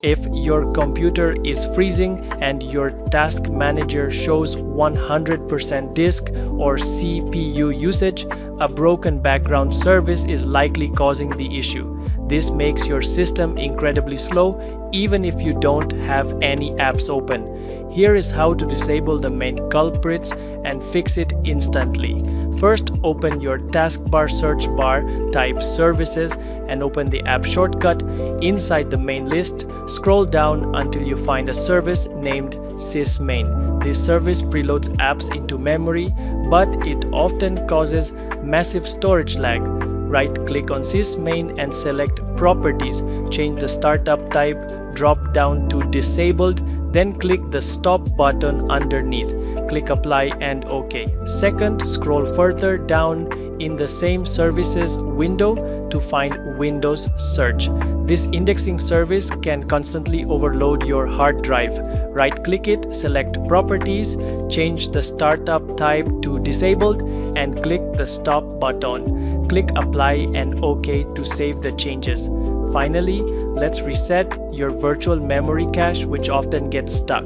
If your computer is freezing and your task manager shows 100% disk or CPU usage, a broken background service is likely causing the issue. This makes your system incredibly slow even if you don't have any apps open. Here is how to disable the main culprits and fix it instantly. First, open your taskbar search bar, type Services, and open the app shortcut. Inside the main list, scroll down until you find a service named SysMain. This service preloads apps into memory, but it often causes massive storage lag. Right-click on SysMain and select Properties. Change the startup type, drop down to Disabled, then click the Stop button underneath. Click Apply and OK. Second, scroll further down in the same services window to find Windows Search. This indexing service can constantly overload your hard drive. Right-click it, select Properties, change the startup type to Disabled, and click the Stop button. Click Apply and OK to save the changes. Finally, let's reset your virtual memory cache, which often gets stuck.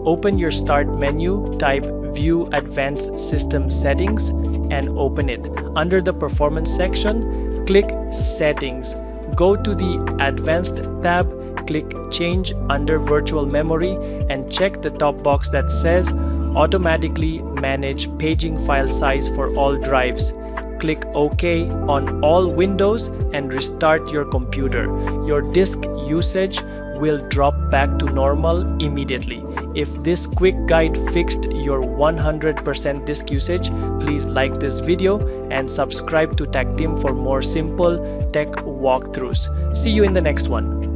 Open your Start menu, type View Advanced System Settings, and open it. Under the Performance section, click Settings. Go to the Advanced tab, click Change under Virtual Memory, and check the top box that says Automatically Manage Paging File Size for all drives. Click OK on all windows and restart your computer. Your disk usage will drop back to normal immediately. If this quick guide fixed your 100% disk usage, please like this video and subscribe to Tech Team for more simple tech walkthroughs. See you in the next one.